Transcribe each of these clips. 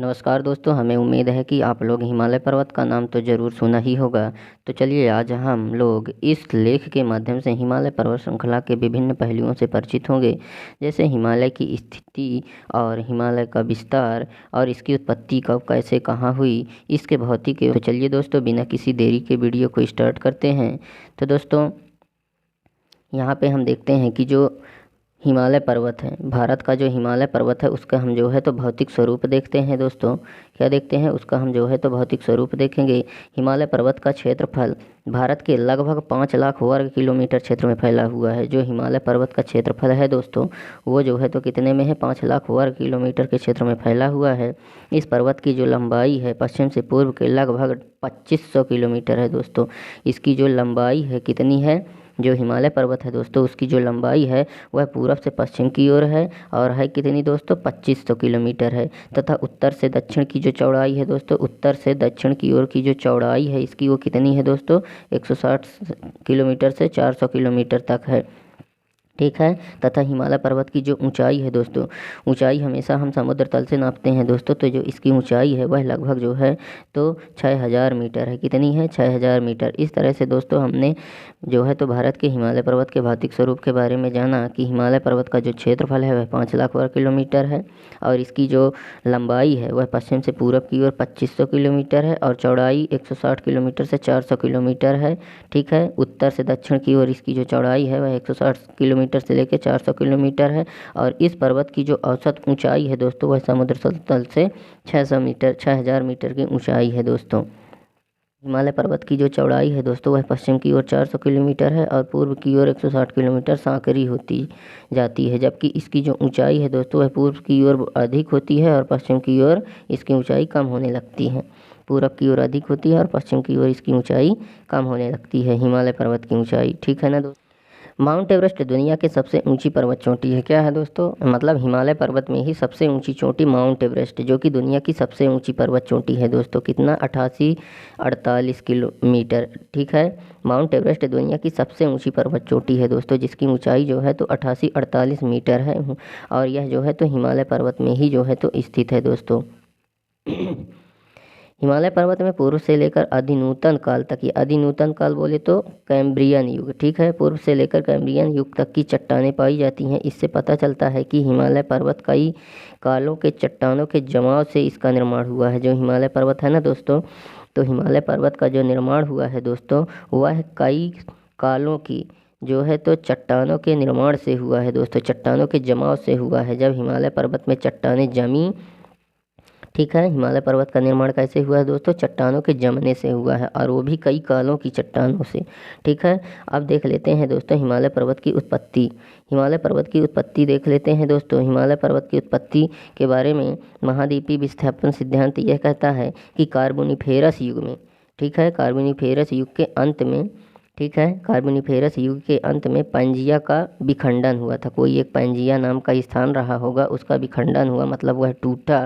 नमस्कार दोस्तों, हमें उम्मीद है कि आप लोग हिमालय पर्वत का नाम तो ज़रूर सुना ही होगा। तो चलिए आज हम लोग इस लेख के माध्यम से हिमालय पर्वत श्रृंखला के विभिन्न पहलुओं से परिचित होंगे, जैसे हिमालय की स्थिति और हिमालय का विस्तार और इसकी उत्पत्ति कब कैसे कहाँ हुई, इसके भौतिक। तो चलिए दोस्तों, बिना किसी देरी के वीडियो को स्टार्ट करते हैं। तो दोस्तों, यहाँ पे हम देखते हैं कि जो हिमालय पर्वत है, भारत का जो हिमालय पर्वत है, उसका हम जो है तो भौतिक स्वरूप देखते हैं। दोस्तों क्या देखते हैं, उसका हम जो है तो भौतिक स्वरूप देखेंगे। हिमालय पर्वत का क्षेत्रफल भारत के लगभग 5 लाख वर्ग किलोमीटर क्षेत्र में फैला हुआ है। जो हिमालय पर्वत का क्षेत्रफल है दोस्तों, वो जो है तो कितने में है, 5 लाख वर्ग किलोमीटर के क्षेत्र में फैला हुआ है। इस पर्वत की जो लंबाई है पश्चिम से पूर्व के लगभग 2500 किलोमीटर है। दोस्तों इसकी जो लंबाई है कितनी है, जो हिमालय पर्वत है दोस्तों, उसकी जो लंबाई है वह पूरब से पश्चिम की ओर है और है कितनी दोस्तों, 2500 किलोमीटर है। तथा उत्तर से दक्षिण की जो चौड़ाई है दोस्तों, उत्तर से दक्षिण की ओर की जो चौड़ाई है इसकी वो कितनी है दोस्तों, 160 किलोमीटर से 400 किलोमीटर तक है। ठीक है। तथा हिमालय पर्वत की जो ऊंचाई है दोस्तों, ऊंचाई हमेशा हम समुद्र तल से नापते हैं दोस्तों, तो जो इसकी ऊंचाई है वह लगभग जो है तो 6000 मीटर है। कितनी है, 6000 मीटर। इस तरह से दोस्तों हमने जो है तो भारत के हिमालय पर्वत के भौतिक स्वरूप के बारे में जाना कि हिमालय पर्वत का जो क्षेत्रफल है वह 5 लाख वर्ग किलोमीटर है और इसकी जो लंबाई है वह पश्चिम से पूरब की ओर 2500 किलोमीटर है और चौड़ाई 160 किलोमीटर से 400 किलोमीटर है। ठीक है। उत्तर से दक्षिण की ओर इसकी जो चौड़ाई है वह 160 किलोमीटर से लेकर 400 किलोमीटर है और इस पर्वत की जो औसत ऊंचाई है दोस्तों वह समुद्र तल से 6000 मीटर की ऊंचाई है। दोस्तों हिमालय पर्वत की जो चौड़ाई है दोस्तों वह पश्चिम की ओर 400 किलोमीटर है और पूर्व की ओर 160 किलोमीटर सांकरी होती जाती है, जबकि इसकी जो ऊंचाई है दोस्तों वह पूर्व की ओर अधिक होती है और पश्चिम की ओर इसकी ऊंचाई कम होने लगती है। पूरब की ओर अधिक होती है और पश्चिम की ओर इसकी ऊंचाई कम होने लगती है, हिमालय पर्वत की ऊंचाई। ठीक है ना दोस्तों। माउंट एवरेस्ट दुनिया की सबसे ऊंची पर्वत चोटी है। क्या है दोस्तों, मतलब हिमालय पर्वत में ही सबसे ऊंची चोटी माउंट एवरेस्ट, जो कि दुनिया की सबसे ऊंची पर्वत चोटी है दोस्तों। कितना, 8848 किलोमीटर। ठीक है। माउंट एवरेस्ट दुनिया की सबसे ऊंची पर्वत चोटी है दोस्तों, जिसकी ऊंचाई जो है तो 8848 मीटर है और यह जो है तो हिमालय पर्वत में ही जो है तो स्थित है दोस्तों। हिमालय पर्वत में पूर्व से लेकर अधिनूतन काल तक, ये अधिनूतन काल बोले तो कैम्ब्रियन युग, ठीक है, पूर्व से लेकर कैम्ब्रियन युग तक की चट्टानें पाई जाती हैं। इससे पता चलता है कि हिमालय पर्वत कई कालों के चट्टानों के जमाव से इसका निर्माण हुआ है। जो हिमालय पर्वत है ना दोस्तों, तो हिमालय पर्वत का जो निर्माण हुआ है दोस्तों वह कई कालों की जो है तो चट्टानों के निर्माण से हुआ है दोस्तों, चट्टानों के जमाव से हुआ है। जब हिमालय पर्वत में चट्टानें जमी, ठीक है, हिमालय पर्वत का निर्माण कैसे हुआ है दोस्तों, चट्टानों के जमने से हुआ है और वो भी कई कालों की चट्टानों से। ठीक है। अब देख लेते हैं दोस्तों हिमालय पर्वत की उत्पत्ति। हिमालय पर्वत की उत्पत्ति देख लेते हैं दोस्तों। हिमालय पर्वत की उत्पत्ति के बारे में महाद्वीपीय विस्थापन सिद्धांत यह कहता है कि कार्बोनिफेरस युग में, ठीक है, कार्बोनिफेरस युग के अंत में, ठीक है, कार्बोनिफेरस युग के अंत में पैंजिया का विखंडन हुआ था। कोई एक पैंजिया नाम का स्थान रहा होगा, उसका विखंडन हुआ, मतलब वह टूटा,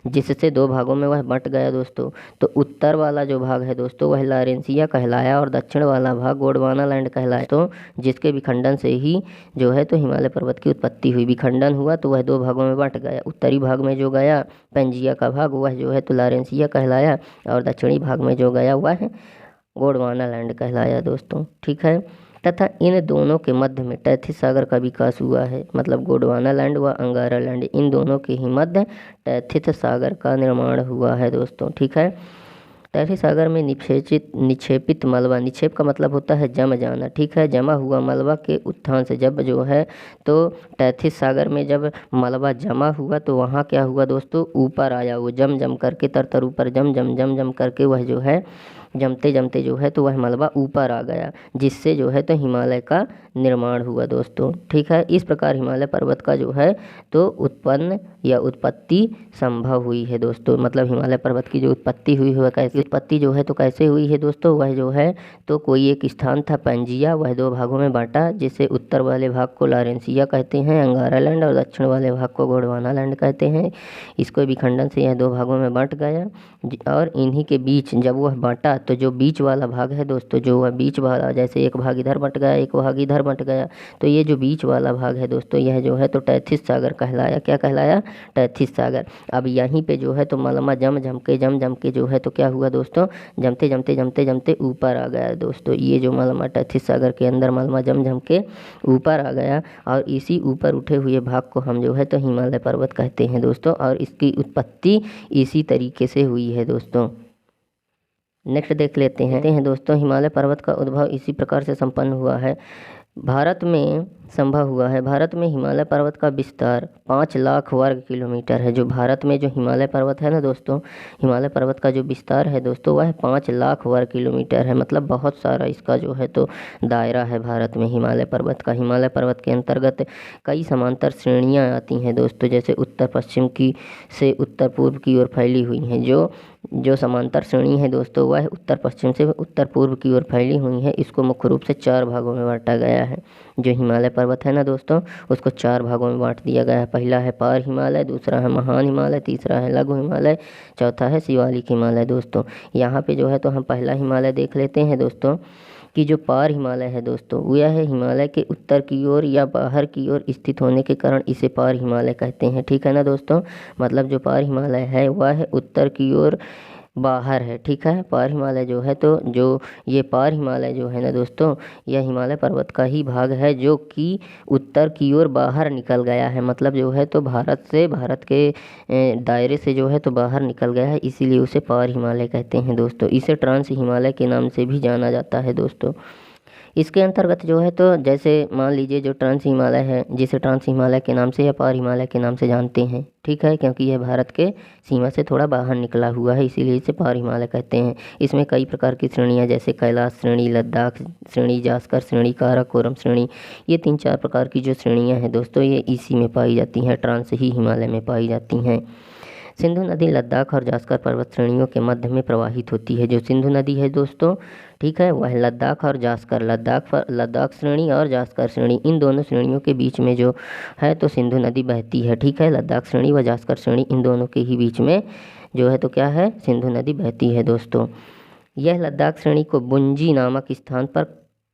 जिससे 2 भागों में वह बंट गया दोस्तों। तो उत्तर वाला जो भाग है दोस्तों वह लॉरेंसिया कहलाया और दक्षिण वाला भाग गोंडवाना लैंड कहलाया। तो जिसके विखंडन से ही जो है तो हिमालय पर्वत की उत्पत्ति हुई। विखंडन हुआ तो वह 2 भागों में बंट गया। उत्तरी भाग में जो गया पैंजिया का भाग वह जो है तो लॉरेंसिया कहलाया और दक्षिणी भाग में जो गया वह गोंडवाना लैंड कहलाया दोस्तों। ठीक है। तथा इन दोनों के मध्य में टैथिस सागर का विकास हुआ है, मतलब गोंडवाना लैंड व अंगारा लैंड, इन दोनों के ही मध्य टैथिस सागर का निर्माण हुआ है दोस्तों। ठीक है। टैथिस सागर में निक्षेपित मलबा, निक्षेप का मतलब होता है जम जाना, ठीक है, जमा हुआ मलबा के उत्थान से जब जो है तो टैथिस सागर में जब मलबा जमा हुआ तो वहाँ क्या हुआ दोस्तों, ऊपर आया, वो जम जम करके तरतर ऊपर जम जम जम जम करके वह जो है जमते जमते जो है तो वह मलबा ऊपर आ गया, जिससे जो है तो हिमालय का निर्माण हुआ दोस्तों। ठीक है। इस प्रकार हिमालय पर्वत का जो है तो उत्पन्न या उत्पत्ति संभव हुई है दोस्तों, मतलब हिमालय पर्वत की जो उत्पत्ति हुई है कैसे, उत्पत्ति जो है तो कैसे हुई है दोस्तों, वह जो है तो कोई एक स्थान था पैंजिया, वह 2 भागों में बांटा, जिसे उत्तर वाले भाग को लॉरेंसिया कहते हैं, अंगारा लैंड, और दक्षिण वाले भाग को गोंडवाना लैंड कहते हैं। इसको विखंडन से यह 2 भागों में बंट गया और इन्हीं के बीच जब वह बांटा तो जो बीच वाला भाग है दोस्तों, जो वह बीच वाला, जैसे एक भाग इधर बंट गया, एक भाग इधर बंट गया, तो ये जो बीच वाला भाग है दोस्तों, यह जो है तो टैथिस सागर कहलाया। क्या कहलाया? टैथिस सागर। अब यहीं पे जो है तो मलमा जम जम के जो है तो क्या हुआ दोस्तों, जमते जमते जमते जमते ऊपर आ गया दोस्तों। ये जो मलमा टैथिस सागर के अंदर मलमा जम के ऊपर आ गया, और इसी ऊपर उठे हुए भाग को हम जो है तो हिमालय पर्वत कहते हैं दोस्तों, और इसकी उत्पत्ति इसी तरीके से हुई है दोस्तों। नेक्स्ट देख लेते हैं दोस्तों, हिमालय पर्वत का उद्भव इसी प्रकार से संपन्न हुआ है, भारत में संभव हुआ है। भारत में हिमालय पर्वत का विस्तार 5 लाख वर्ग किलोमीटर है। जो भारत में जो हिमालय पर्वत है ना दोस्तों, हिमालय पर्वत का जो विस्तार है दोस्तों, वह 5 लाख वर्ग किलोमीटर है। मतलब बहुत सारा इसका जो है तो दायरा है भारत में हिमालय पर्वत का। हिमालय पर्वत के अंतर्गत कई समांतर श्रेणियाँ आती हैं दोस्तों, जैसे उत्तर पश्चिम की से उत्तर पूर्व की ओर फैली हुई हैं। जो समांतर श्रेणी है दोस्तों, वह उत्तर पश्चिम से उत्तर पूर्व की ओर फैली हुई है। इसको मुख्य रूप से 4 भागों में बांटा गया है। जो हिमालय पर्वत है ना दोस्तों, उसको 4 भागों में बांट दिया गया है। पहला है पार हिमालय, दूसरा है महान हिमालय, तीसरा है लघु हिमालय, चौथा है शिवालिक हिमालय दोस्तों। यहाँ पे जो है तो हम पहला हिमालय देख लेते हैं दोस्तों, कि जो पार हिमालय है दोस्तों, वह है हिमालय के उत्तर की ओर या बाहर की ओर स्थित होने के कारण इसे पार हिमालय कहते हैं। ठीक है ना दोस्तों, मतलब जो पार हिमालय है वह है उत्तर की ओर बाहर है। ठीक है, पार हिमालय जो है तो जो ये पार हिमालय जो है ना दोस्तों, यह हिमालय पर्वत का ही भाग है जो कि उत्तर की ओर बाहर निकल गया है। मतलब जो है तो भारत के दायरे से जो है तो बाहर निकल गया है, इसीलिए उसे पार हिमालय कहते हैं दोस्तों। इसे ट्रांस हिमालय के नाम से भी जाना जाता है दोस्तों। इसके अंतर्गत जो है तो जैसे मान लीजिए जो ट्रांस हिमालय है, जिसे ट्रांस हिमालय के नाम से या पार हिमालय के नाम से जानते हैं। ठीक है, क्योंकि यह भारत के सीमा से थोड़ा बाहर निकला हुआ है, इसीलिए इसे पार हिमालय कहते हैं। इसमें कई प्रकार की श्रेणियाँ, जैसे कैलाश श्रेणी, लद्दाख श्रेणी, जास्कर श्रेणी, काराकोरम श्रेणी, ये 3-4 प्रकार की जो श्रेणियाँ हैं दोस्तों, ये इसी में पाई जाती हैं, ट्रांस ही हिमालय में पाई जाती हैं। सिंधु नदी लद्दाख और जास्कर पर्वत श्रेणियों के मध्य में प्रवाहित होती है। जो सिंधु नदी है दोस्तों, ठीक है, वह लद्दाख और जास्कर, लद्दाख श्रेणी और जास्कर श्रेणी, इन दोनों श्रेणियों के बीच में जो है तो सिंधु नदी बहती है। ठीक है, लद्दाख श्रेणी व जास्कर श्रेणी, इन दोनों के ही बीच में जो है तो क्या है, सिंधु नदी बहती है दोस्तों। यह लद्दाख श्रेणी को बुंजी नामक स्थान पर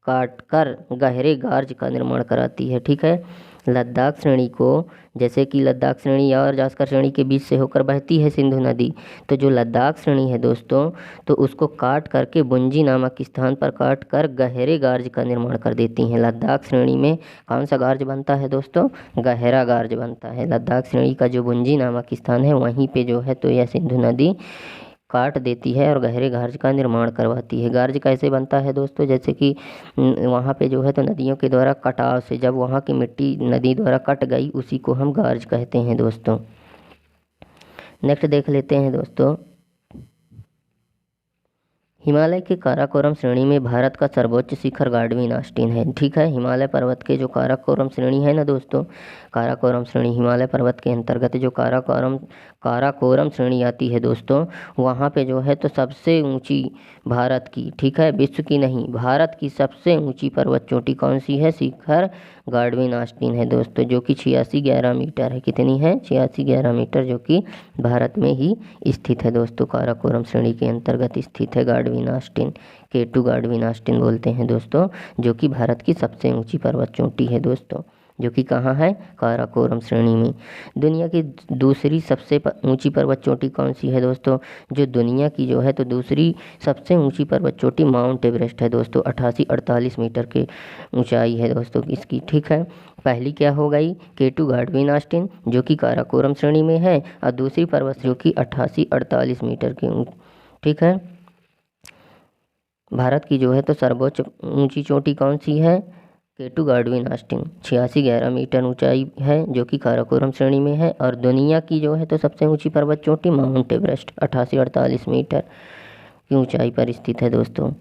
काटकर गहरे गार्ज का निर्माण कराती है। ठीक है, लद्दाख श्रेणी को, जैसे कि लद्दाख श्रेणी और जास्कर श्रेणी के बीच से होकर बहती है सिंधु नदी, तो जो लद्दाख श्रेणी है दोस्तों, तो उसको काट करके बुंजी नामक स्थान पर काट कर गहरे गार्ज का निर्माण कर देती हैं। लद्दाख श्रेणी में कौन सा गार्ज बनता है दोस्तों? गहरा गार्ज बनता है। लद्दाख श्रेणी का जो बुंजी नामक स्थान है, वहीं पे जो है तो यह सिंधु नदी काट देती है और गहरे गार्ज का निर्माण करवाती है। गार्ज कैसे बनता है दोस्तों? जैसे कि वहाँ पे जो है तो नदियों के द्वारा कटाव से जब वहाँ की मिट्टी नदी द्वारा कट गई, उसी को हम गार्ज कहते हैं दोस्तों। नेक्स्ट देख लेते हैं दोस्तों, हिमालय के काराकोरम श्रेणी में भारत का सर्वोच्च शिखर गाडविन आस्टीन है। ठीक है, हिमालय पर्वत के जो काराकोरम श्रेणी है ना दोस्तों, काराकोरम श्रेणी, हिमालय पर्वत के अंतर्गत जो काराकोरम श्रेणी आती है दोस्तों, वहाँ पे जो है तो सबसे ऊंची भारत की, ठीक है, विश्व की नहीं, भारत की सबसे ऊंची पर्वत चोटी कौन सी है? शिखर गाडविन आस्टीन है दोस्तों, जो कि 8611 मीटर है। कितनी है? 8611 मीटर, जो कि भारत में ही स्थित है दोस्तों। काराकोरम श्रेणी के अंतर्गत स्थित है गाडविन आस्टीन, K2 गाडविन आस्टीन बोलते हैं दोस्तों, जो कि भारत की सबसे ऊंची पर्वत चोटी है दोस्तों, जो कि कहाँ है? काराकोरम श्रेणी में। दुनिया की दूसरी सबसे ऊंची पर्वत चोटी कौन सी है दोस्तों? जो दुनिया की जो है तो दूसरी सबसे ऊंची पर्वत चोटी माउंट एवरेस्ट है दोस्तों, 8848 मीटर की ऊंचाई है दोस्तों इसकी। ठीक है, पहली क्या हो गई? K2 गाडविन आस्टीन, जो कि काराकोरम श्रेणी में है, और दूसरी पर्वत जो कि 8848 मीटर की। ठीक है, भारत की जो है तो सर्वोच्च ऊंची चोटी कौन सी है? K2 गाडविन आस्टीन, 8611 मीटर ऊंचाई है, जो कि काराकोरम श्रेणी में है। और दुनिया की जो है तो सबसे ऊंची पर्वत चोटी माउंट एवरेस्ट 8848 मीटर की ऊंचाई पर स्थित है दोस्तों।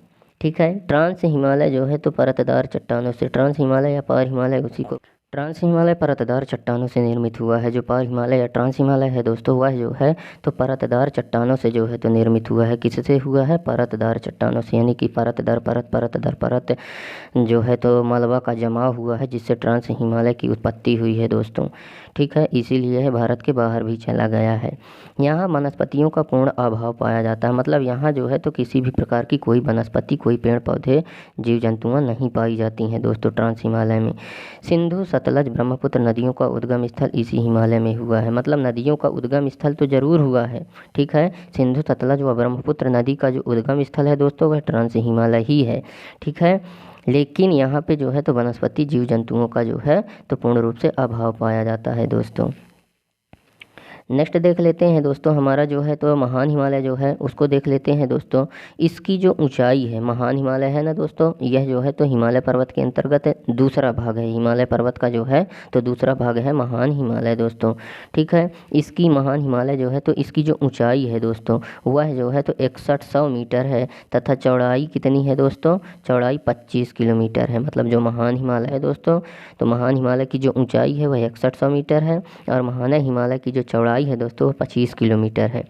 ठीक है, ट्रांस हिमालय जो है तो परतदार चट्टानों से, ट्रांस हिमालय या पार हिमालय उसी को ट्रांस हिमालय परतदार चट्टानों से निर्मित हुआ है। जो पार हिमालय या ट्रांस हिमालय है दोस्तों, वह जो है तो परतदार चट्टानों से जो है तो निर्मित हुआ है। किससे हुआ है? परतदार चट्टानों से, यानी कि परत दर परत, परत दर परत जो है तो मलबा का जमाव हुआ है, जिससे ट्रांस हिमालय की उत्पत्ति हुई है दोस्तों। ठीक है, इसीलिए यह भारत के बाहर भी चला गया है। यहाँ वनस्पतियों का पूर्ण अभाव पाया जाता है, मतलब यहाँ जो है तो किसी भी प्रकार की कोई वनस्पति, कोई पेड़ पौधे, जीव जंतुआँ नहीं पाई जाती हैं दोस्तों ट्रांस हिमालय में। सिंधु, सतलज, ब्रह्मपुत्र नदियों का उद्गम स्थल इसी हिमालय में हुआ है। मतलब नदियों का उद्गम स्थल तो ज़रूर हुआ है, ठीक है। सिंधु, सतलज व ब्रह्मपुत्र नदी का जो उद्गम स्थल है दोस्तों, वह ट्रांस हिमालय ही है, ठीक है। लेकिन यहाँ पे जो है तो वनस्पति, जीव जंतुओं का जो है तो पूर्ण रूप से अभाव पाया जाता है दोस्तों। नेक्स्ट देख लेते हैं दोस्तों, हमारा जो है तो महान हिमालय जो है उसको देख लेते हैं दोस्तों। इसकी जो ऊंचाई है, महान हिमालय है ना दोस्तों, यह जो है तो हिमालय पर्वत के अंतर्गत दूसरा भाग है। हिमालय पर्वत का जो है तो दूसरा भाग है महान हिमालय दोस्तों, ठीक है। इसकी महान हिमालय जो है तो इसकी जो ऊंचाई है दोस्तों, वह जो है तो 6100 मीटर है, तथा चौड़ाई कितनी है दोस्तों? चौड़ाई 25 किलोमीटर है। मतलब जो महान हिमालय है दोस्तों, तो महान हिमालय की जो ऊंचाई है वह 6100 मीटर है, और महान हिमालय की जो चौड़ाई है दोस्तों 25 किलोमीटर है,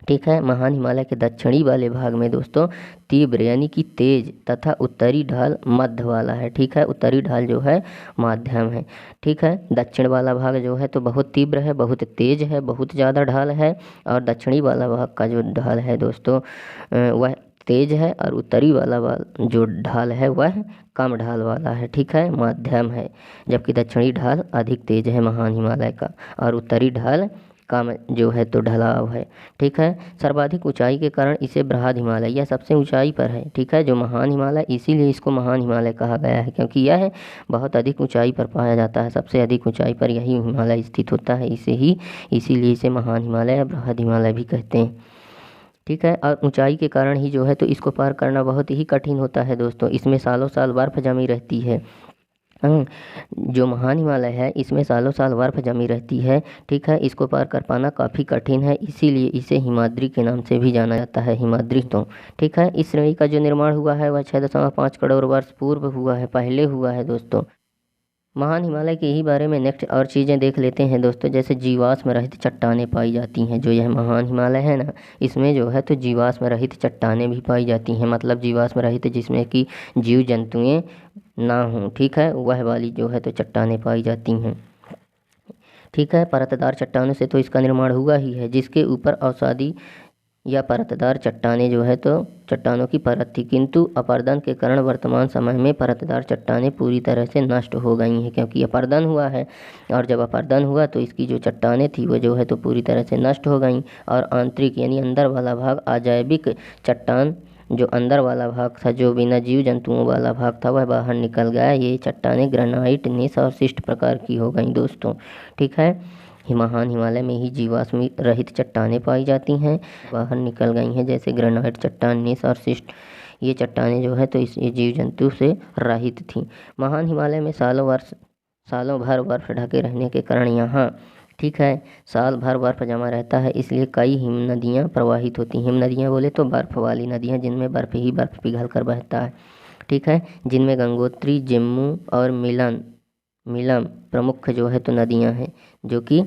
ठीक है। महान हिमालय के दक्षिणी वाले भाग में दोस्तों तीव्र यानी कि तेज तथा उत्तरी ढाल मध्य वाला है, ठीक है। उत्तरी ढाल जो है माध्यम है, ठीक है। दक्षिण वाला भाग जो है तो बहुत तीव्र है, बहुत तेज है, बहुत ज़्यादा ढाल है, और दक्षिणी वाला भाग का जो ढाल है दोस्तों वह तेज है, और उत्तरी वाला जो ढाल है वह कम ढाल वाला है, ठीक है, माध्यम है। जबकि दक्षिणी ढाल अधिक तेज है महान हिमालय का, और उत्तरी ढाल कम जो है तो ढलाव है, ठीक है। सर्वाधिक ऊंचाई के कारण इसे बृहद हिमालय, यह सबसे ऊंचाई पर है, ठीक है, जो महान हिमालय, इसीलिए इसको महान हिमालय कहा गया है, क्योंकि यह बहुत अधिक ऊंचाई पर पाया जाता है। सबसे अधिक ऊंचाई पर यही हिमालय स्थित होता है, इसीलिए इसे महान हिमालय या बृहद हिमालय भी कहते हैं, ठीक है। और ऊंचाई के कारण ही जो है तो इसको पार करना बहुत ही कठिन होता है दोस्तों। इसमें सालों साल बर्फ जमी रहती है। जो महान हिमालय है इसमें सालों साल बर्फ जमी रहती है, ठीक है। इसको पार कर पाना काफ़ी कठिन है, इसीलिए इसे हिमाद्री के नाम से भी जाना जाता है, हिमाद्री तो, ठीक है। इस श्रेणी का जो निर्माण हुआ है वह 6.5 करोड़ वर्ष पूर्व हुआ है, पहले हुआ है दोस्तों। महान हिमालय के ही बारे में नेक्स्ट और चीज़ें देख लेते हैं दोस्तों। जैसे जीवाश्म रहित चट्टानें पाई जाती हैं। जो यह महान हिमालय है ना, इसमें जो है तो जीवाश्म रहित चट्टानें भी पाई जाती हैं। मतलब जीवाश्म रहित जिसमें कि जीव जंतुएं ना हों, ठीक है, वह वाली जो है तो चट्टानें पाई जाती हैं, ठीक है। परतदार चट्टानों से तो इसका निर्माण हुआ ही है, जिसके ऊपर अवसादी या परतदार चट्टानें जो है तो चट्टानों की परत थी, किंतु अपरदन के कारण वर्तमान समय में परतदार चट्टानें पूरी तरह से नष्ट हो गई हैं, क्योंकि अपरदन हुआ है। और जब अपरदन हुआ तो इसकी जो चट्टानें थी वो जो है तो पूरी तरह से नष्ट हो गई, और आंतरिक यानी अंदर वाला भाग अजैविक चट्टान, जो अंदर वाला भाग था, जो बिना जीव जंतुओं वाला भाग था, वह बाहर निकल गया। ये चट्टानें ग्रेनाइट, नीस और शिष्ट प्रकार की हो गई दोस्तों, ठीक है। महान हिमालय में ही जीवाश्म रहित चट्टानें पाई जाती हैं, बाहर निकल गई हैं, जैसे ग्रेनाइट, चट्टान, नीस और शिष्ट। ये चट्टानें जो है तो इस जीव जंतु से रहित थीं। महान हिमालय में सालों भर बर्फ ढके रहने के कारण यहाँ, ठीक है, साल भर बर्फ जमा रहता है, इसलिए कई हिम नदियाँ प्रवाहित होती हैं। हिम नदियाँ बोले तो बर्फ़ वाली नदियाँ, जिनमें बर्फ़ ही बर्फ़ पिघल कर बहता है, ठीक है। जिनमें गंगोत्री, जम्मू और मिलम प्रमुख जो है तो नदियाँ हैं, जो कि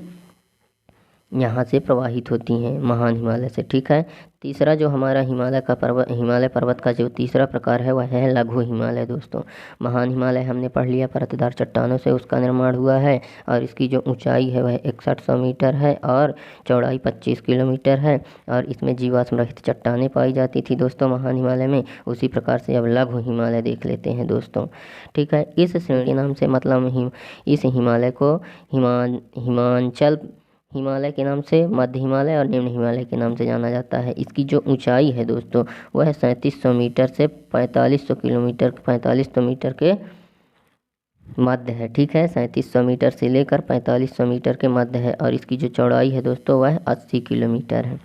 यहाँ से प्रवाहित होती हैं महान हिमालय से, ठीक है। तीसरा जो हमारा हिमालय पर्वत का जो तीसरा प्रकार है वह है लघु हिमालय दोस्तों। महान हिमालय हमने पढ़ लिया, परतदार चट्टानों से उसका निर्माण हुआ है, और इसकी जो ऊंचाई है वह 6100 मीटर है, और चौड़ाई 25 किलोमीटर है, और इसमें जीवाश्म रहित चट्टानें पाई जाती थी दोस्तों महान हिमालय में। उसी प्रकार से अब लघु हिमालय देख लेते हैं दोस्तों, ठीक है। इस श्रेणी नाम से मतलब इस हिमालय को हिमांचल हिमालय के नाम से, मध्य हिमालय और निम्न हिमालय के नाम से जाना जाता है। इसकी जो ऊंचाई है दोस्तों वह 3700 मीटर से 4500 मीटर के मध्य है, ठीक है। 3700 मीटर से लेकर 4500 मीटर के मध्य है, और इसकी जो चौड़ाई है दोस्तों वह 80 किलोमीटर है,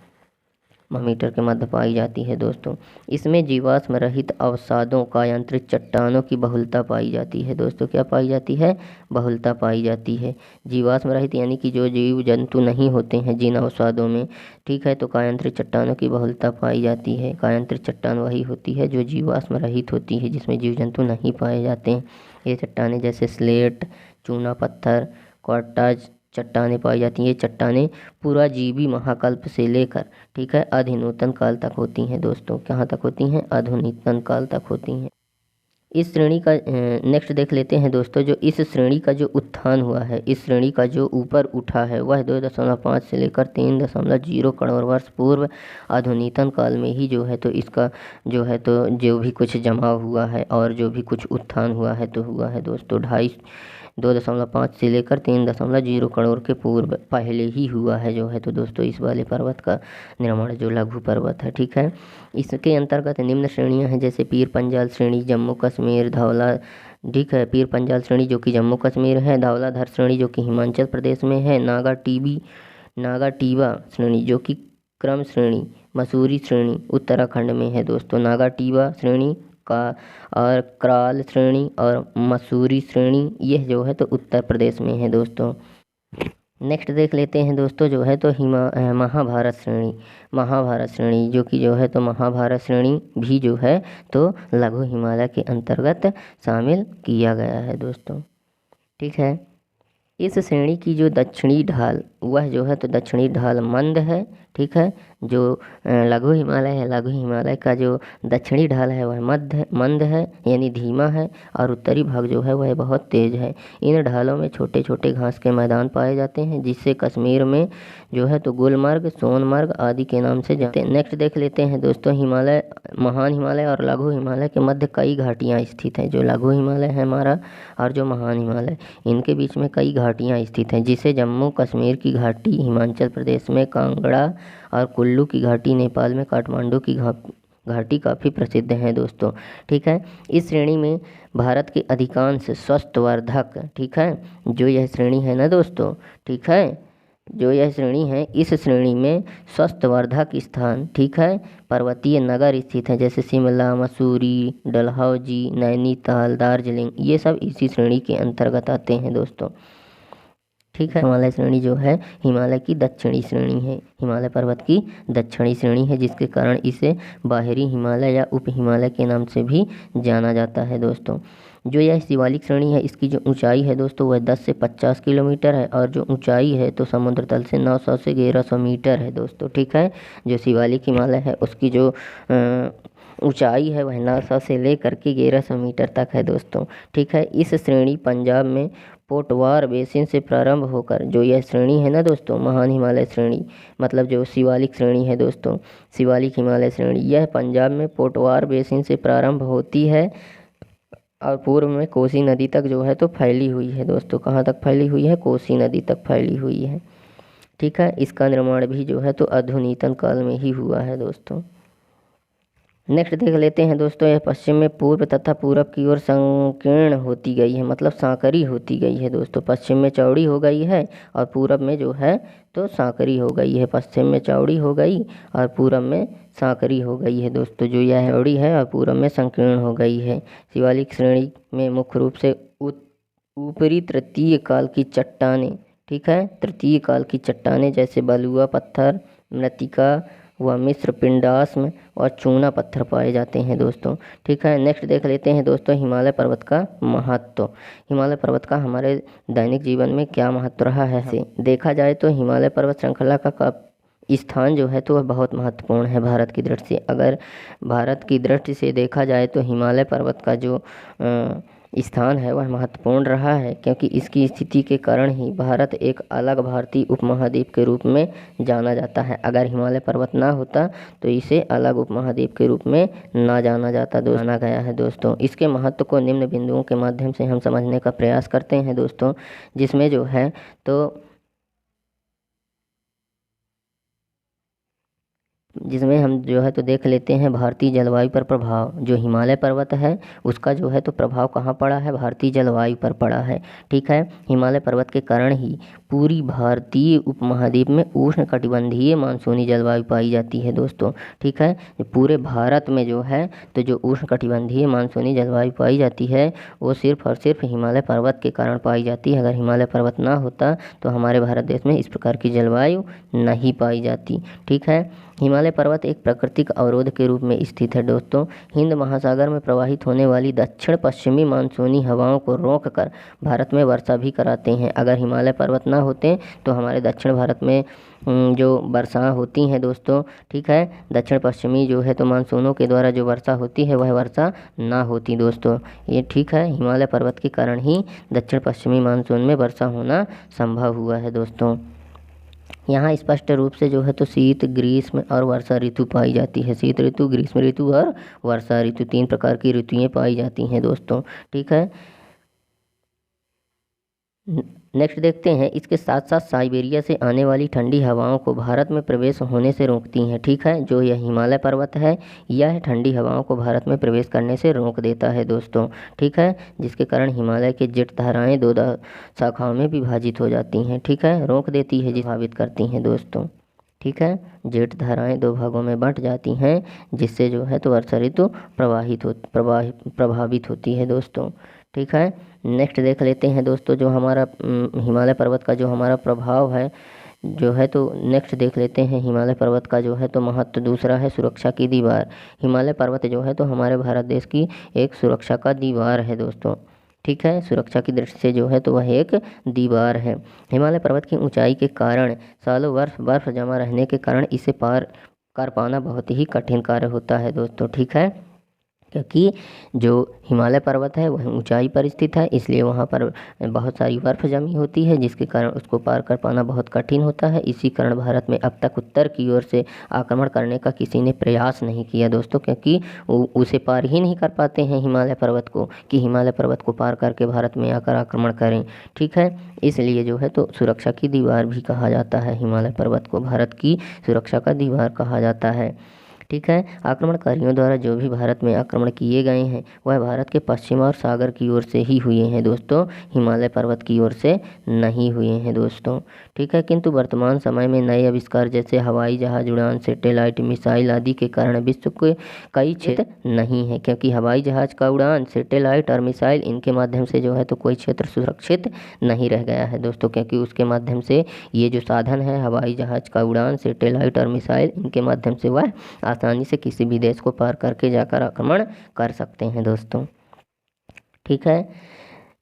मीटर के मध्य पाई जाती है दोस्तों। इसमें जीवाश्म रहित अवसादों, कायांतरित चट्टानों की बहुलता पाई जाती है दोस्तों। क्या पाई जाती है? बहुलता पाई जाती है। जीवाश्म रहित यानी कि जो जीव जंतु नहीं होते हैं जिन अवसादों में, ठीक है, तो कायांतरित चट्टानों की बहुलता पाई जाती है। कायांतरित चट्टान वही होती है जो जीवाश्म रहित होती है, जिसमें जीव जंतु नहीं पाए जाते हैं। ये चट्टानें जैसे स्लेट, चूना पत्थर, क्वार्टाज चट्टानें पाई जाती हैं। ये चट्टानें पुराजीवी महाकल्प से लेकर, ठीक है, अधुनातन काल तक होती हैं दोस्तों। कहाँ तक होती हैं? अधुनातन काल तक होती हैं। इस श्रेणी का नेक्स्ट देख लेते हैं दोस्तों। जो इस श्रेणी का जो उत्थान हुआ है, इस श्रेणी का जो ऊपर उठा है, वह 2.5 से लेकर 3.0 करोड़ वर्ष पूर्व अधुनातन काल में ही जो है तो इसका जो है तो जो भी कुछ जमाव हुआ है और जो भी कुछ उत्थान हुआ है तो हुआ है दोस्तों 2.5 से लेकर 3.0 करोड़ के पूर्व पहले ही हुआ है जो है तो दोस्तों इस वाले पर्वत का निर्माण, जो लघु पर्वत है, ठीक है। इसके अंतर्गत निम्न श्रेणियां हैं, जैसे पीर पंजाल श्रेणी जम्मू कश्मीर, धौला, ठीक है, पीर पंजाल श्रेणी जो कि जम्मू कश्मीर है, धौलाधर श्रेणी जो कि हिमाचल प्रदेश में है, नागा टीबा श्रेणी जो कि क्रम श्रेणी, मसूरी श्रेणी उत्तराखंड में है दोस्तों। नागा टीबा श्रेणी का और क्राल श्रेणी और मसूरी श्रेणी यह जो है तो उत्तर प्रदेश में है दोस्तों। नेक्स्ट देख लेते हैं दोस्तों जो है तो महाभारत श्रेणी जो कि जो है तो महाभारत श्रेणी भी जो है तो लघु हिमालय के अंतर्गत शामिल किया गया है दोस्तों, ठीक है। इस श्रेणी की जो दक्षिणी ढाल, वह जो है तो दक्षिणी ढाल मंद है, ठीक है। जो लघु हिमालय है, लघु हिमालय का जो दक्षिणी ढाल है वह मंद है यानी धीमा है, और उत्तरी भाग जो है वह बहुत तेज है। इन ढालों में छोटे छोटे घास के मैदान पाए जाते हैं, जिससे कश्मीर में जो है तो गुलमर्ग, सोनमर्ग आदि के नाम से जानते हैं। नेक्स्ट देख लेते हैं दोस्तों हिमालय, महान हिमालय और लघु हिमालय के मध्य कई घाटियाँ स्थित हैं। जो लघु हिमालय है हमारा और जो महान हिमालय, इनके बीच में कई घाटियाँ स्थित हैं, जिसे जम्मू कश्मीर की घाटी, हिमाचल प्रदेश में कांगड़ा और कुल्लू की घाटी, नेपाल में काठमांडू की घाटी काफ़ी प्रसिद्ध हैं दोस्तों, ठीक है। इस श्रेणी में भारत के अधिकांश स्वास्थ्यवर्धक, ठीक है, जो यह श्रेणी है ना दोस्तों, ठीक है, जो यह श्रेणी है, इस श्रेणी में स्वास्थ्यवर्धक स्थान, ठीक है, पर्वतीय नगर स्थित हैं, जैसे शिमला, मसूरी, डलहौजी, नैनीताल, दार्जिलिंग, ये सब इसी श्रेणी के अंतर्गत आते हैं दोस्तों, ठीक है। हिमालय श्रेणी जो है हिमालय की दक्षिणी श्रेणी है, हिमालय पर्वत की दक्षिणी श्रेणी है, जिसके कारण इसे बाहरी हिमालय या उप हिमालय के नाम से भी जाना जाता है दोस्तों। जो यह शिवालिक श्रेणी है, इसकी जो ऊंचाई है दोस्तों वह 10 से 50 किलोमीटर है, और जो ऊंचाई है तो समुद्र तल से 900 से 1100 मीटर है दोस्तों, ठीक है। जो शिवालिक हिमालय है उसकी जो ऊंचाई है वह 900 से लेकर के 1100 मीटर तक है दोस्तों, ठीक है। इस श्रेणी पंजाब में पोटवार बेसिन से प्रारंभ होकर, जो यह श्रेणी है ना दोस्तों, महान हिमालय श्रेणी, मतलब जो शिवालिक श्रेणी है दोस्तों, शिवालिक हिमालय श्रेणी, यह पंजाब में पोटवार बेसिन से प्रारंभ होती है और पूर्व में कोसी नदी तक जो है तो फैली हुई है दोस्तों। कहाँ तक फैली हुई है? कोसी नदी तक फैली हुई है, ठीक है। इसका निर्माण भी जो है तो अधुनातन काल में ही हुआ है दोस्तों। नेक्स्ट देख लेते हैं दोस्तों, यह पश्चिम में पूर्व तथा पूरब की ओर संकीर्ण होती गई है, मतलब सांकरी होती गई है दोस्तों। पश्चिम में चौड़ी हो गई है और पूरब में जो है तो सांकरी हो गई है। पश्चिम में चौड़ी हो गई और पूरब में सांकरी हो गई है दोस्तों। जो यह चौड़ी है और पूरब में संकीर्ण हो गई है। शिवालिक श्रेणी में मुख्य रूप से ऊपरी तृतीय काल की चट्टानें, ठीक है, तृतीय काल की चट्टानें जैसे बलुआ पत्थर, मृत्तिका व मिश्र पिंडाश्म और चूना पत्थर पाए जाते हैं दोस्तों, ठीक है। नेक्स्ट देख लेते हैं दोस्तों हिमालय पर्वत का महत्व। हिमालय पर्वत का हमारे दैनिक जीवन में क्या महत्व रहा है? देखा जाए तो हिमालय पर्वत श्रृंखला का स्थान जो है तो वह बहुत महत्वपूर्ण है भारत की दृष्टि से। अगर भारत की दृष्टि से देखा जाए तो हिमालय पर्वत का जो स्थान है वह महत्वपूर्ण रहा है, क्योंकि इसकी स्थिति के कारण ही भारत एक अलग भारतीय उपमहाद्वीप के रूप में जाना जाता है। अगर हिमालय पर्वत ना होता तो इसे अलग उपमहाद्वीप के रूप में ना जाना जाता जाना गया है दोस्तों। इसके महत्व को निम्न बिंदुओं के माध्यम से हम समझने का प्रयास करते हैं दोस्तों, जिसमें जो है तो जिसमें हम जो है तो देख लेते हैं भारतीय जलवायु पर प्रभाव। जो हिमालय पर्वत है उसका जो है तो प्रभाव कहाँ पड़ा है? भारतीय जलवायु पर पड़ा है, ठीक है। हिमालय पर्वत के कारण ही पूरी भारतीय उपमहाद्वीप में उष्ण कटिबंधीय मानसूनी जलवायु पाई जाती है दोस्तों, ठीक है। पूरे भारत में जो है तो जो उष्ण कटिबंधीय मानसूनी जलवायु पाई जाती है वो सिर्फ और सिर्फ हिमालय पर्वत के कारण पाई जाती है। अगर हिमालय पर्वत ना होता तो हमारे भारत देश में इस प्रकार की जलवायु नहीं पाई जाती, ठीक है। हिमालय पर्वत एक प्राकृतिक अवरोध के रूप में स्थित है दोस्तों। हिंद महासागर में प्रवाहित होने वाली दक्षिण पश्चिमी मानसूनी हवाओं को रोककर भारत में वर्षा भी कराते हैं। अगर हिमालय पर्वत ना होते तो हमारे दक्षिण भारत में जो वर्षा होती हैं दोस्तों, ठीक है, दक्षिण पश्चिमी जो है तो मानसूनों के द्वारा जो वर्षा होती है वह वर्षा ना होती दोस्तों। ये ठीक है, हिमालय पर्वत के कारण ही दक्षिण पश्चिमी मानसून में वर्षा होना संभव हुआ है दोस्तों। यहाँ स्पष्ट रूप से जो है तो शीत, ग्रीष्म और वर्षा ऋतु पाई जाती है। शीत ऋतु, ग्रीष्म ऋतु और वर्षा ऋतु 3 प्रकार की ऋतुएं पाई जाती हैं दोस्तों, ठीक है। नेक्स्ट देखते हैं, इसके साथ साथ साइबेरिया से आने वाली ठंडी हवाओं को भारत में प्रवेश होने से रोकती हैं, ठीक है। जो यह हिमालय पर्वत है यह ठंडी हवाओं को भारत में प्रवेश करने से रोक देता है दोस्तों, ठीक है, जिसके कारण हिमालय के जेट धाराएं 2 शाखाओं में विभाजित हो जाती हैं, ठीक है, रोक देती है, प्रभावित करती हैं दोस्तों, ठीक है। जेट धाराएं 2 भागों में बंट जाती हैं, जिससे जो है तो वर्षा ऋतु प्रभावित होती है दोस्तों, ठीक है। नेक्स्ट देख लेते हैं दोस्तों, जो हमारा हिमालय पर्वत का जो हमारा प्रभाव है जो है तो नेक्स्ट देख लेते हैं हिमालय पर्वत का जो है तो महत्व। दूसरा है सुरक्षा की दीवार। हिमालय पर्वत जो है तो हमारे भारत देश की एक सुरक्षा का दीवार है दोस्तों, ठीक है। सुरक्षा की दृष्टि से जो है तो वह एक दीवार है। हिमालय पर्वत की ऊंचाई के कारण सालों वर्ष बर्फ जमा रहने के कारण इसे पार कर पाना बहुत ही कठिन कार्य होता है दोस्तों, ठीक है, क्योंकि जो हिमालय पर्वत है वह ऊंचाई पर स्थित है, इसलिए वहाँ पर बहुत सारी बर्फ़ जमी होती है, जिसके कारण उसको पार कर पाना बहुत कठिन होता है। इसी कारण भारत में अब तक उत्तर की ओर से आक्रमण करने का किसी ने प्रयास नहीं किया दोस्तों, क्योंकि उसे पार ही नहीं कर पाते हैं हिमालय पर्वत को, कि हिमालय पर्वत को पार करके भारत में आकर आक्रमण करें, ठीक है। इसलिए जो है तो सुरक्षा की दीवार भी कहा जाता है हिमालय पर्वत को, भारत की सुरक्षा का दीवार कहा जाता है, ठीक है। आक्रमणकारियों द्वारा जो भी भारत में आक्रमण किए गए हैं वह भारत के पश्चिम और सागर की ओर से ही हुए हैं दोस्तों, हिमालय पर्वत की ओर से नहीं हुए हैं दोस्तों, ठीक है। किंतु वर्तमान समय में नए आविष्कार जैसे हवाई जहाज उड़ान, सैटेलाइट, मिसाइल आदि के कारण विश्व के कई क्षेत्र नहीं है, क्योंकि हवाई जहाज का उड़ान, सैटेलाइट और मिसाइल इनके माध्यम से जो है तो कोई क्षेत्र सुरक्षित नहीं रह गया है दोस्तों, क्योंकि उसके माध्यम से ये जो साधन है हवाई जहाज का उड़ान, सैटेलाइट और मिसाइल, इनके माध्यम से वह आसानी से किसी भी देश को पार करके जाकर आक्रमण कर सकते हैं दोस्तों, ठीक है।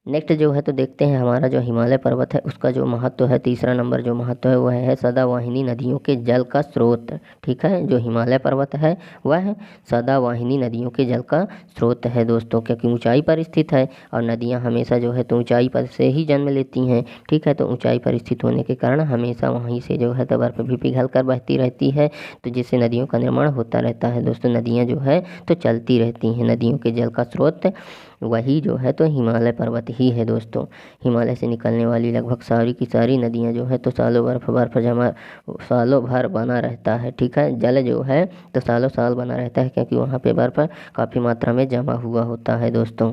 नेक्स्ट जो है तो देखते हैं हमारा जो हिमालय पर्वत है उसका जो महत्व है, तीसरा नंबर जो महत्व है वह है सदावाहिनी नदियों के जल का स्रोत, ठीक है। जो हिमालय पर्वत है वह सदावाहिनी नदियों के जल का स्रोत है दोस्तों, क्योंकि ऊंचाई पर स्थित है और नदियां हमेशा जो है तो ऊंचाई पर से ही जन्म लेती हैं, ठीक है। तो ऊंचाई पर स्थित होने के कारण हमेशा वहीं से जो है तो बर्फ़ भी पिघल कर बहती रहती है, तो जिससे नदियों का निर्माण होता रहता है दोस्तों। नदियाँ जो है तो चलती रहती हैं, नदियों के जल का स्रोत वही जो है तो हिमालय पर्वत ही है दोस्तों। हिमालय से निकलने वाली लगभग सारी की सारी नदियाँ जो है तो सालों बर्फ जमा सालों भर बना रहता है, ठीक है। जल जो है तो सालों साल बना रहता है, क्योंकि वहाँ पे बर्फ़ काफ़ी मात्रा में जमा हुआ होता है दोस्तों,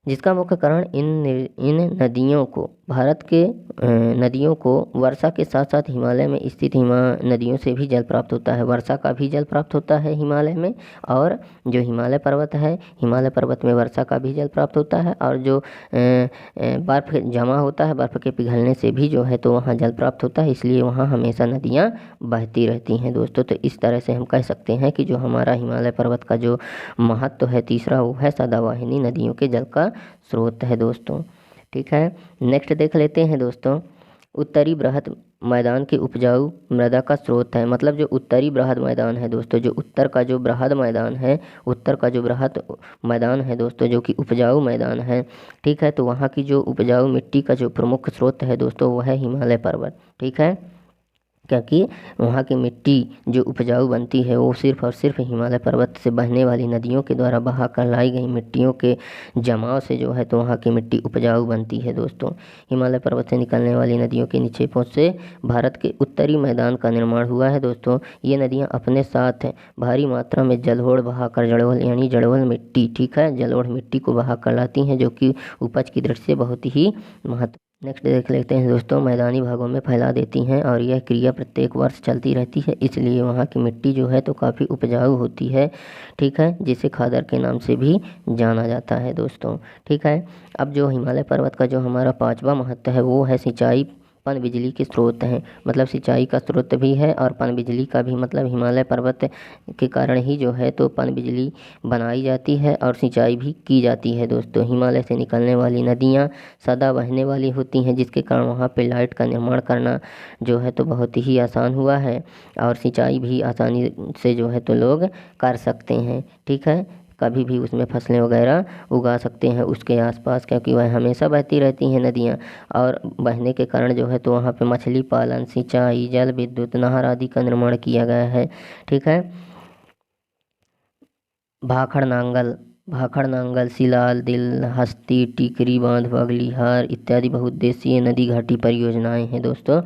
जिसका मुख्य कारण इन नदियों को भारत के नदियों को वर्षा के साथ साथ हिमालय में स्थित नदियों से भी जल प्राप्त होता है। वर्षा का भी जल प्राप्त होता है हिमालय में, और जो हिमालय पर्वत है, हिमालय पर्वत में वर्षा का भी जल प्राप्त होता है, और जो बर्फ़ जमा होता है, बर्फ़ के पिघलने से भी जो है तो वहाँ जल प्राप्त होता है, इसलिए वहाँ हमेशा नदियाँ बहती रहती हैं दोस्तों। तो इस तरह से हम कह सकते हैं कि जो हमारा हिमालय पर्वत का जो महत्व है तीसरा, वो है सदावाहिनी नदियों के जल का स्रोत है दोस्तों, ठीक है। नेक्स्ट देख लेते हैं दोस्तों, उत्तरी बृहद मैदान के उपजाऊ मृदा का स्रोत है। मतलब जो उत्तरी बृहद मैदान है दोस्तों, जो उत्तर का जो बृहद मैदान है, उत्तर का जो बृहद मैदान है दोस्तों, जो कि उपजाऊ मैदान है, ठीक है। तो वहाँ की जो उपजाऊ मिट्टी का जो प्रमुख स्रोत है दोस्तों वह है हिमालय पर्वत, ठीक है, क्योंकि वहाँ की मिट्टी जो उपजाऊ बनती है वो सिर्फ़ और सिर्फ हिमालय पर्वत से बहने वाली नदियों के द्वारा बहा कर लाई गई मिट्टियों के जमाव से जो है तो वहाँ की मिट्टी उपजाऊ बनती है दोस्तों। हिमालय पर्वत से निकलने वाली नदियों के निक्षेपों से भारत के उत्तरी मैदान का निर्माण हुआ है दोस्तों। ये नदियाँ अपने साथ भारी मात्रा में जलोढ़ बहा कर, जड़वल यानी जड़वल मिट्टी, ठीक है, जलोढ़ मिट्टी को बहा कर लाती हैं, जो कि उपज की दृष्टि से बहुत ही महत्व। नेक्स्ट देख लेते हैं दोस्तों, मैदानी भागों में फैला देती हैं और यह क्रिया प्रत्येक वर्ष चलती रहती है, इसलिए वहाँ की मिट्टी जो है तो काफ़ी उपजाऊ होती है, ठीक है, जिसे खादर के नाम से भी जाना जाता है दोस्तों, ठीक है। अब जो हिमालय पर्वत का जो हमारा पांचवा महत्व है वो है सिंचाई पनबिजली के स्रोत हैं। मतलब सिंचाई का स्रोत भी है और पनबिजली का भी, मतलब हिमालय पर्वत के कारण ही जो है तो पनबिजली बनाई जाती है और सिंचाई भी की जाती है दोस्तों। हिमालय से निकलने वाली नदियाँ सदा बहने वाली होती हैं, जिसके कारण वहाँ पे लाइट का निर्माण करना जो है तो बहुत ही आसान हुआ है और सिंचाई भी आसानी से जो है तो लोग कर सकते हैं। ठीक है, कभी भी उसमें फसलें वगैरह उगा सकते हैं उसके आसपास, क्योंकि वह हमेशा बहती रहती हैं नदियाँ। और बहने के कारण जो है तो वहाँ पे मछली पालन, सिंचाई, जल विद्युत, नहर आदि का निर्माण किया गया है। ठीक है, भाखड़ नांगल, सिलाल, दिल, हस्ती, टिकरी बांध, बगलीहार इत्यादि बहुउद्देशीय नदी घाटी परियोजनाएं हैं दोस्तों,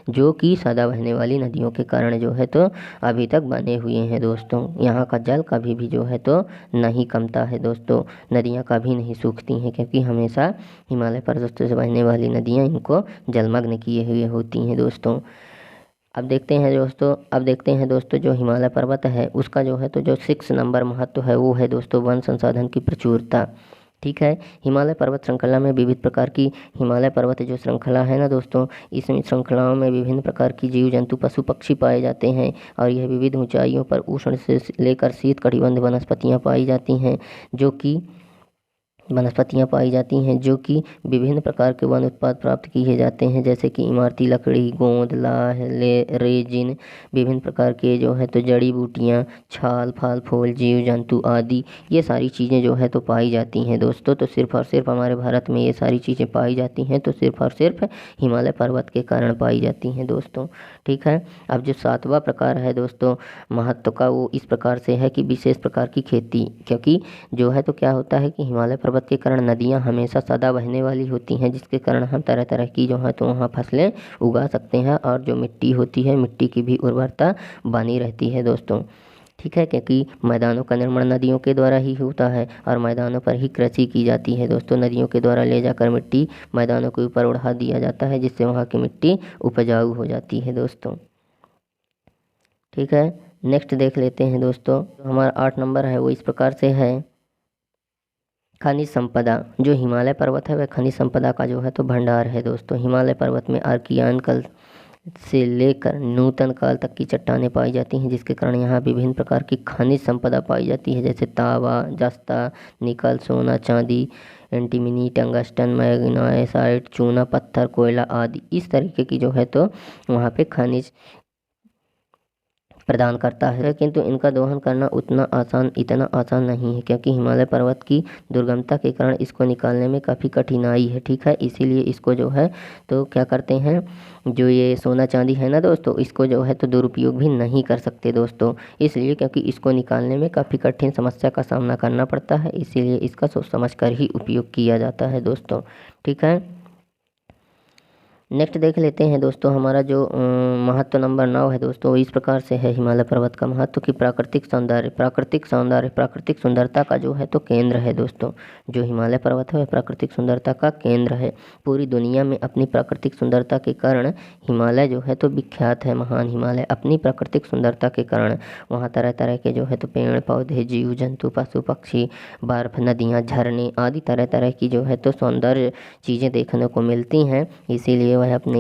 जो कि सदा बहने वाली नदियों के कारण जो है तो अभी तक बने हुए हैं दोस्तों। यहाँ का जल कभी भी जो है तो नहीं कमता है दोस्तों, नदियाँ कभी नहीं सूखती हैं, क्योंकि हमेशा हिमालय पर्वत से बहने वाली नदियाँ इनको जलमग्न किए हुए होती हैं दोस्तों। अब देखते हैं दोस्तों जो हिमालय पर्वत है उसका जो है तो जो 6 नंबर महत्व है वो है दोस्तों वन संसाधन की प्रचुरता। ठीक है, हिमालय पर्वत श्रृंखला में विविध प्रकार की हिमालय पर्वत जो श्रृंखला है ना दोस्तों, इसमें श्रृंखलाओं में विभिन्न प्रकार की जीव जंतु पशु पक्षी पाए जाते हैं और यह विविध ऊंचाइयों पर उष्ण से लेकर शीत कटिबंध वनस्पतियाँ पाई जाती हैं, जो कि विभिन्न प्रकार के वन उत्पाद प्राप्त किए जाते हैं, जैसे कि इमारती लकड़ी, गोंद, लाह, रेजिन, विभिन्न प्रकार के जो है तो जड़ी बूटियाँ, छाल, फल फूल, जीव जंतु आदि, ये सारी चीज़ें जो है तो पाई जाती हैं दोस्तों। तो सिर्फ और सिर्फ हमारे भारत में ये सारी चीज़ें पाई जाती हैं तो सिर्फ और सिर्फ हिमालय पर्वत के कारण पाई जाती हैं दोस्तों। ठीक है, अब जो 7वां प्रकार है दोस्तों महत्व का, वो इस प्रकार से है कि विशेष प्रकार की खेती, क्योंकि जो है तो क्या होता है कि हिमालय पर्वत के कारण नदियाँ हमेशा सदा बहने वाली होती हैं, जिसके कारण हम तरह तरह की जो है तो वहाँ फसलें उगा सकते हैं और जो मिट्टी होती है, मिट्टी की भी उर्वरता बनी रहती है दोस्तों। ठीक है, क्योंकि मैदानों का निर्माण नदियों के द्वारा ही होता है और मैदानों पर ही कृषि की जाती है दोस्तों। नदियों के द्वारा ले जाकर मिट्टी मैदानों के ऊपर उड़ा दिया जाता है, जिससे वहाँ की मिट्टी उपजाऊ हो जाती है दोस्तों। ठीक है, नेक्स्ट देख लेते हैं दोस्तों, हमारा 8 नंबर है वो इस प्रकार से है, खनिज संपदा। जो हिमालय पर्वत है वह खनिज संपदा का जो है तो भंडार है दोस्तों। हिमालय पर्वत में आर्कियान काल से लेकर नूतन काल तक की चट्टानें पाई जाती हैं, जिसके कारण यहाँ विभिन्न प्रकार की खनिज संपदा पाई जाती है, जैसे तांबा, जस्ता, निकल, सोना, चांदी, एंटीमनी, टंगस्टन, मैग्नेसाइट, चूना पत्थर, कोयला आदि इस तरीके की जो है तो वहाँ पे खनिज प्रदान करता है। किंतु इनका दोहन करना इतना आसान नहीं है, क्योंकि हिमालय पर्वत की दुर्गमता के कारण इसको निकालने में काफ़ी कठिनाई है। ठीक है, इसीलिए इसको जो है तो क्या करते हैं, जो ये सोना चांदी है ना दोस्तों, इसको जो है तो दुरुपयोग भी नहीं कर सकते दोस्तों, इसलिए क्योंकि इसको निकालने में काफ़ी कठिन समस्या का सामना करना पड़ता है, इसीलिए इसका सोच समझ कर ही उपयोग किया जाता है दोस्तों। ठीक है, नेक्स्ट देख लेते हैं दोस्तों, हमारा जो महत्व नंबर 9 है दोस्तों, इस प्रकार से है हिमालय पर्वत का महत्व कि प्राकृतिक सुंदरता का जो है तो केंद्र है दोस्तों। जो हिमालय पर्वत है वह प्राकृतिक सुंदरता का केंद्र है। पूरी दुनिया में अपनी प्राकृतिक सुंदरता के कारण हिमालय जो है तो विख्यात है। महान हिमालय अपनी प्राकृतिक सुंदरता के कारण वहाँ तरह तरह के जो है तो पेड़ पौधे, जीव जंतु, पशु पक्षी, बर्फ, नदियाँ, झरने आदि तरह तरह की जो है तो सौंदर्य चीज़ें देखने को मिलती हैं, इसीलिए वह अपने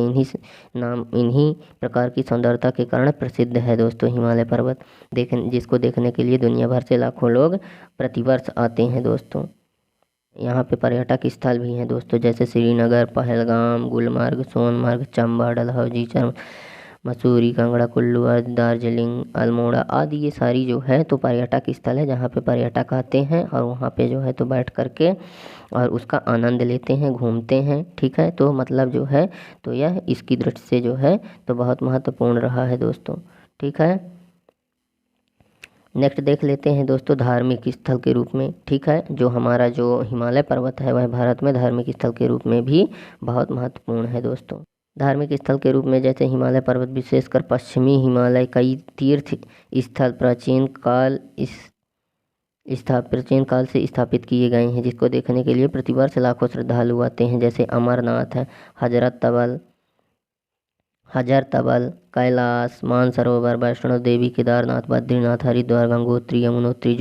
इन्हीं प्रकार की सुंदरता के कारण प्रसिद्ध है दोस्तों। हिमालय पर्वत जिसको देखने के लिए दुनिया भर से लाखों लोग प्रतिवर्ष आते हैं दोस्तों। यहाँ पे पर्यटक स्थल भी हैं दोस्तों, जैसे श्रीनगर, पहलगाम, गुलमर्ग, सोनमर्ग, चंबा, डलहौजी, मसूरी, कांगड़ा, कुल्लू, दार्जिलिंग, अल्मोड़ा आदि ये सारी जो है तो पर्यटक स्थल है, जहाँ पे पर्यटक आते हैं और वहाँ पे जो है तो बैठ करके और उसका आनंद लेते हैं, घूमते हैं। ठीक है, तो मतलब जो है तो यह इसकी दृष्टि से जो है तो बहुत महत्वपूर्ण रहा है दोस्तों। ठीक है, नेक्स्ट देख लेते हैं दोस्तों धार्मिक स्थल के रूप में। ठीक है, जो हमारा जो हिमालय पर्वत है वह भारत में धार्मिक स्थल के रूप में भी बहुत महत्वपूर्ण है दोस्तों। धार्मिक स्थल के रूप में जैसे हिमालय पर्वत, विशेषकर पश्चिमी हिमालय, कई तीर्थ स्थल प्राचीन काल से स्थापित किए गए हैं, जिसको देखने के लिए प्रतिवर्ष लाखों श्रद्धालु आते हैं, जैसे अमरनाथ है, हजर तबल, कैलाश, मानसरोवर, वैष्णो देवी, केदारनाथ, बद्रीनाथ, हरिद्वार, गंगोत्री, यमुनोत्री,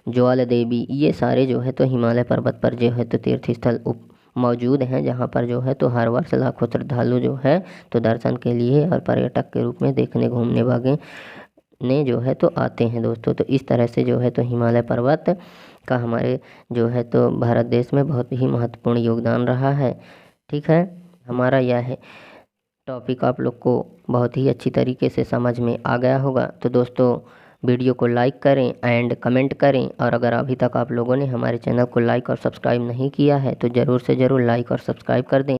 ज्वाला देवी, ये सारे जो है तो हिमालय पर्वत पर जो है तो तीर्थ स्थल मौजूद हैं, जहाँ पर जो है तो हर वर्ष लाखों श्रद्धालु जो है तो दर्शन के लिए और पर्यटक के रूप में देखने घूमने भागे ने जो है तो आते हैं दोस्तों। तो इस तरह से जो है तो हिमालय पर्वत का हमारे जो है तो भारत देश में बहुत ही महत्वपूर्ण योगदान रहा है। ठीक है, हमारा यह टॉपिक आप लोग को बहुत ही अच्छी तरीके से समझ में आ गया होगा। तो दोस्तों वीडियो को लाइक करें एंड कमेंट करें, और अगर अभी तक आप लोगों ने हमारे चैनल को लाइक और सब्सक्राइब नहीं किया है तो ज़रूर से ज़रूर लाइक और सब्सक्राइब कर दें।